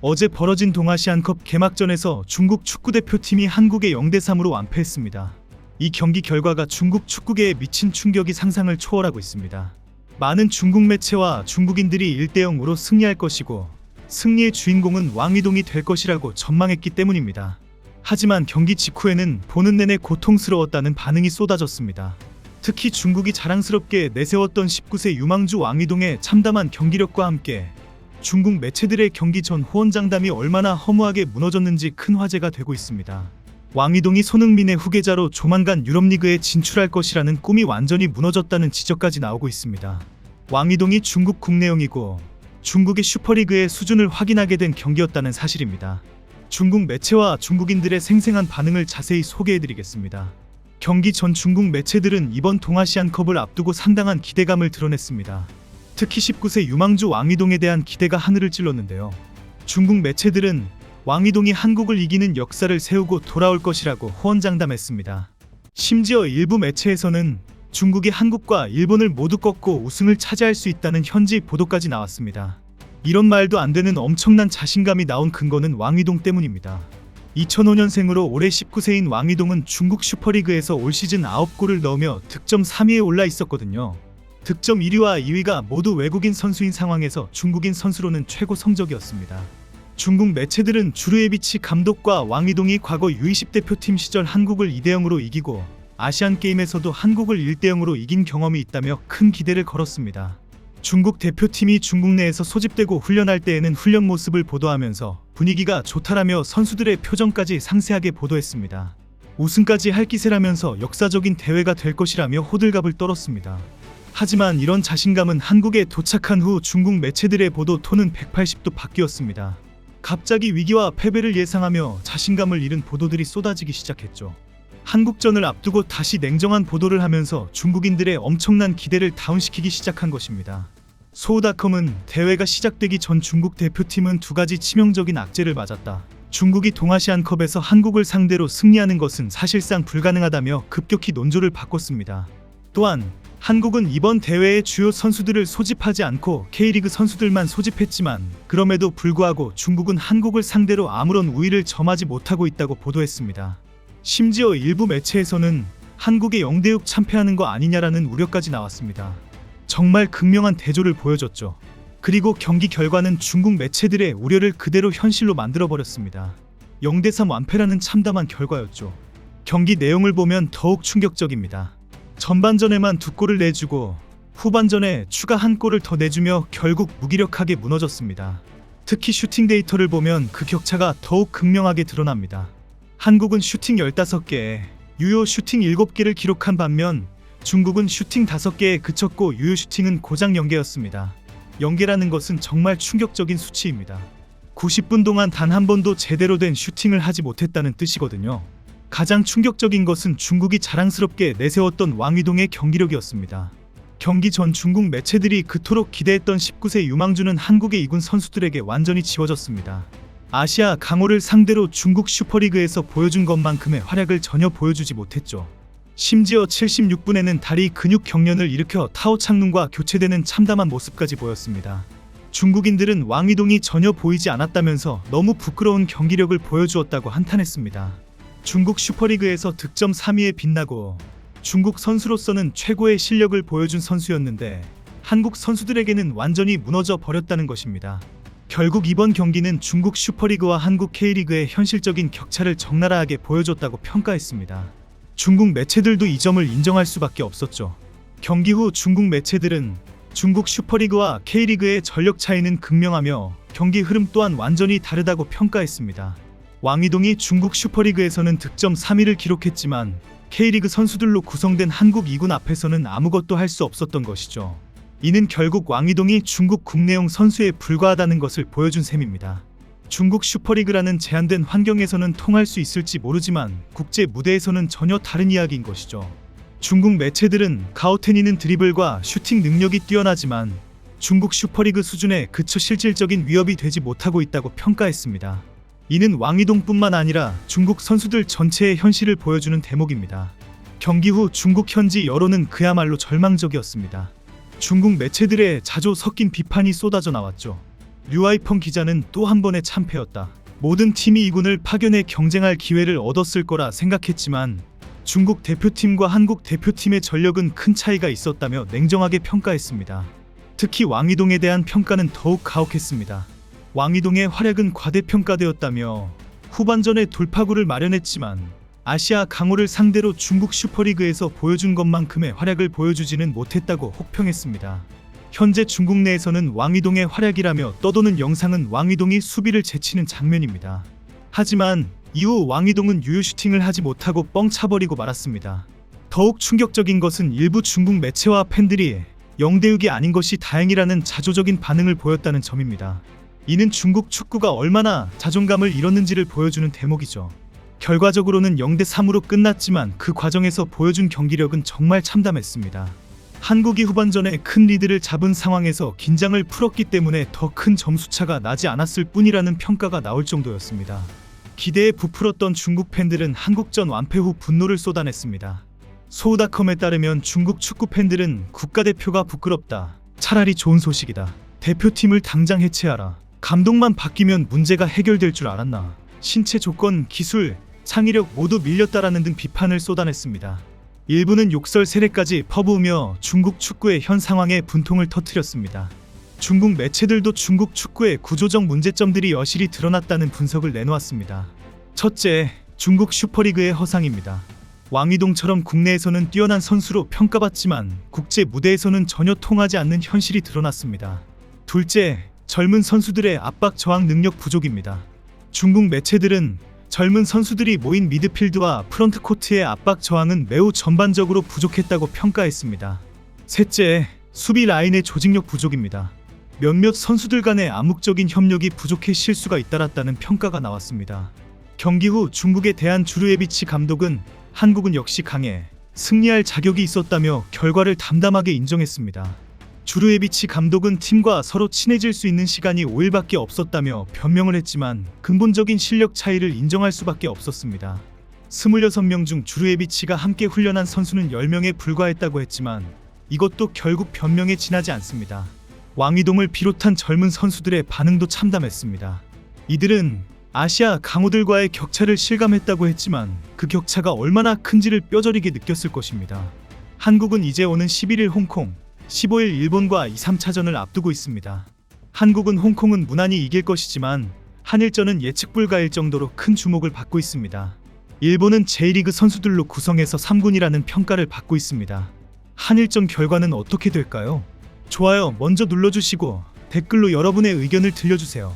어제 벌어진 동아시안컵 개막전에서 중국 축구대표팀이 한국에 0대3으로 완패했습니다. 이 경기 결과가 중국 축구계에 미친 충격이 상상을 초월하고 있습니다. 많은 중국 매체와 중국인들이 1대0으로 승리할 것이고 승리의 주인공은 왕이동이 될 것이라고 전망했기 때문입니다. 하지만 경기 직후에는 보는 내내 고통스러웠다는 반응이 쏟아졌습니다. 특히 중국이 자랑스럽게 내세웠던 19세 유망주 왕이동의 참담한 경기력과 함께 중국 매체들의 경기 전 호언장담이 얼마나 허무하게 무너졌는지 큰 화제가 되고 있습니다. 왕이동이 손흥민의 후계자로 조만간 유럽리그에 진출할 것이라는 꿈이 완전히 무너졌다는 지적까지 나오고 있습니다. 왕이동이 중국 국내용이고 중국의 슈퍼리그의 수준을 확인하게 된 경기였다는 사실입니다. 중국 매체와 중국인들의 생생한 반응을 자세히 소개해드리겠습니다. 경기 전 중국 매체들은 이번 동아시안컵을 앞두고 상당한 기대감을 드러냈습니다. 특히 19세 유망주 왕이동에 대한 기대가 하늘을 찔렀는데요. 중국 매체들은 왕이동이 한국을 이기는 역사를 세우고 돌아올 것이라고 호언장담했습니다. 심지어 일부 매체에서는 중국이 한국과 일본을 모두 꺾고 우승을 차지할 수 있다는 현지 보도까지 나왔습니다. 이런 말도 안 되는 엄청난 자신감이 나온 근거는 왕이동 때문입니다. 2005년생으로 올해 19세인 왕이동은 중국 슈퍼리그에서 올 시즌 9골을 넣으며 득점 3위에 올라 있었거든요. 득점 1위와 2위가 모두 외국인 선수인 상황에서 중국인 선수로는 최고 성적이었습니다. 중국 매체들은 주르에비치 감독과 왕이동이 과거 U20 대표팀 시절 한국을 2대0으로 이기고 아시안게임에서도 한국을 1대0으로 이긴 경험이 있다며 큰 기대를 걸었습니다. 중국 대표팀이 중국 내에서 소집되고 훈련할 때에는 훈련 모습을 보도하면서 분위기가 좋다라며 선수들의 표정까지 상세하게 보도했습니다. 우승까지 할 기세라면서 역사적인 대회가 될 것이라며 호들갑을 떨었습니다. 하지만 이런 자신감은 한국에 도착한 후 중국 매체들의 보도 톤은 180도 바뀌었습니다. 갑자기 위기와 패배를 예상하며 자신감을 잃은 보도들이 쏟아지기 시작했죠. 한국전을 앞두고 다시 냉정한 보도를 하면서 중국인들의 엄청난 기대를 다운시키기 시작한 것입니다. 소우닷컴은 대회가 시작되기 전 중국 대표팀은 2가지 치명적인 악재를 맞았다. 중국이 동아시안컵에서 한국을 상대로 승리하는 것은 사실상 불가능하다며 급격히 논조를 바꿨습니다. 또한 한국은 이번 대회에 주요 선수들을 소집하지 않고 K리그 선수들만 소집했지만 그럼에도 불구하고 중국은 한국을 상대로 아무런 우위를 점하지 못하고 있다고 보도했습니다. 심지어 일부 매체에서는 한국의 0대6 참패하는 거 아니냐라는 우려까지 나왔습니다. 정말 극명한 대조를 보여줬죠. 그리고 경기 결과는 중국 매체들의 우려를 그대로 현실로 만들어버렸습니다. 0대3 완패라는 참담한 결과였죠. 경기 내용을 보면 더욱 충격적입니다. 전반전에만 2골을 내주고 후반전에 추가 1골을 더 내주며 결국 무기력하게 무너졌습니다. 특히 슈팅 데이터를 보면 그 격차가 더욱 극명하게 드러납니다. 한국은 슈팅 15개에 유효 슈팅 7개를 기록한 반면 중국은 슈팅 5개에 그쳤고 유효 슈팅은 고작 0개였습니다. 0개라는 것은 정말 충격적인 수치입니다. 90분 동안 단 한 번도 제대로 된 슈팅을 하지 못했다는 뜻이거든요. 가장 충격적인 것은 중국이 자랑스럽게 내세웠던 왕이동의 경기력이었습니다. 경기 전 중국 매체들이 그토록 기대했던 19세 유망주는 한국의 2군 선수들에게 완전히 지워졌습니다. 아시아 강호를 상대로 중국 슈퍼리그에서 보여준 것만큼의 활약을 전혀 보여주지 못했죠. 심지어 76분에는 다리 근육 경련을 일으켜 타오 창눈과 교체되는 참담한 모습까지 보였습니다. 중국인들은 왕이동이 전혀 보이지 않았다면서 너무 부끄러운 경기력을 보여주었다고 한탄했습니다. 중국 슈퍼리그에서 득점 3위에 빛나고 중국 선수로서는 최고의 실력을 보여준 선수였는데 한국 선수들에게는 완전히 무너져 버렸다는 것입니다. 결국 이번 경기는 중국 슈퍼리그와 한국 K리그의 현실적인 격차를 적나라하게 보여줬다고 평가했습니다. 중국 매체들도 이 점을 인정할 수밖에 없었죠. 경기 후 중국 매체들은 중국 슈퍼리그와 K리그의 전력 차이는 극명하며 경기 흐름 또한 완전히 다르다고 평가했습니다. 왕이동이 중국 슈퍼리그에서는 득점 3위를 기록했지만 K리그 선수들로 구성된 한국 2군 앞에서는 아무것도 할 수 없었던 것이죠. 이는 결국 왕이동이 중국 국내용 선수에 불과하다는 것을 보여준 셈입니다. 중국 슈퍼리그라는 제한된 환경에서는 통할 수 있을지 모르지만 국제 무대에서는 전혀 다른 이야기인 것이죠. 중국 매체들은 가오테니는 드리블과 슈팅 능력이 뛰어나지만 중국 슈퍼리그 수준에 그쳐 실질적인 위협이 되지 못하고 있다고 평가했습니다. 이는 왕이동뿐만 아니라 중국 선수들 전체의 현실을 보여주는 대목입니다. 경기 후 중국 현지 여론은 그야말로 절망적이었습니다. 중국 매체들의 자조 섞인 비판이 쏟아져 나왔죠. 류아이펑 기자는 또 한 번의 참패였다. 모든 팀이 이군을 파견해 경쟁할 기회를 얻었을 거라 생각했지만 중국 대표팀과 한국 대표팀의 전력은 큰 차이가 있었다며 냉정하게 평가했습니다. 특히 왕이동에 대한 평가는 더욱 가혹했습니다. 왕이동의 활약은 과대평가되었다며 후반전에 돌파구를 마련했지만 아시아 강호를 상대로 중국 슈퍼리그에서 보여준 것만큼의 활약을 보여주지는 못했다고 혹평했습니다. 현재 중국 내에서는 왕이동의 활약이라며 떠도는 영상은 왕이동이 수비를 제치는 장면입니다. 하지만 이후 왕이동은 유효 슈팅을 하지 못하고 뻥 차버리고 말았습니다. 더욱 충격적인 것은 일부 중국 매체와 팬들이 0대6이 아닌 것이 다행이라는 자조적인 반응을 보였다는 점입니다. 이는 중국 축구가 얼마나 자존감을 잃었는지를 보여주는 대목이죠. 결과적으로는 0대3으로 끝났지만 그 과정에서 보여준 경기력은 정말 참담했습니다. 한국이 후반전에 큰 리드를 잡은 상황에서 긴장을 풀었기 때문에 더 큰 점수차가 나지 않았을 뿐이라는 평가가 나올 정도였습니다. 기대에 부풀었던 중국 팬들은 한국전 완패 후 분노를 쏟아냈습니다. 소우닷컴에 따르면 중국 축구 팬들은 국가대표가 부끄럽다. 차라리 좋은 소식이다. 대표팀을 당장 해체하라. 감독만 바뀌면 문제가 해결될 줄 알았나. 신체 조건, 기술, 창의력 모두 밀렸다라는 등 비판을 쏟아냈습니다. 일부는 욕설 세례까지 퍼부으며 중국 축구의 현 상황에 분통을 터뜨렸습니다. 중국 매체들도 중국 축구의 구조적 문제점들이 여실히 드러났다는 분석을 내놓았습니다. 첫째, 중국 슈퍼리그의 허상입니다. 왕이동처럼 국내에서는 뛰어난 선수로 평가받지만 국제 무대에서는 전혀 통하지 않는 현실이 드러났습니다. 둘째, 젊은 선수들의 압박 저항 능력 부족입니다. 중국 매체들은 젊은 선수들이 모인 미드필드와 프런트 코트의 압박 저항은 매우 전반적으로 부족했다고 평가했습니다. 셋째, 수비 라인의 조직력 부족입니다. 몇몇 선수들 간의 암묵적인 협력이 부족해 실수가 잇따랐다는 평가가 나왔습니다. 경기 후 중국에 대한 주르에비치 감독은 한국은 역시 강해 승리할 자격이 있었다며 결과를 담담하게 인정했습니다. 주르에비치 감독은 팀과 서로 친해질 수 있는 시간이 5일밖에 없었다며 변명을 했지만 근본적인 실력 차이를 인정할 수밖에 없었습니다. 26명 중 주르에비치가 함께 훈련한 선수는 10명에 불과했다고 했지만 이것도 결국 변명에 지나지 않습니다. 왕이동을 비롯한 젊은 선수들의 반응도 참담했습니다. 이들은 아시아 강호들과의 격차를 실감했다고 했지만 그 격차가 얼마나 큰지를 뼈저리게 느꼈을 것입니다. 한국은 이제 오는 11일 홍콩, 15일 일본과 2, 3차전을 앞두고 있습니다. 한국은 홍콩은 무난히 이길 것이지만 한일전은 예측 불가일 정도로 큰 주목을 받고 있습니다. 일본은 J리그 선수들로 구성해서 3군이라는 평가를 받고 있습니다. 한일전 결과는 어떻게 될까요? 좋아요 먼저 눌러주시고 댓글로 여러분의 의견을 들려주세요.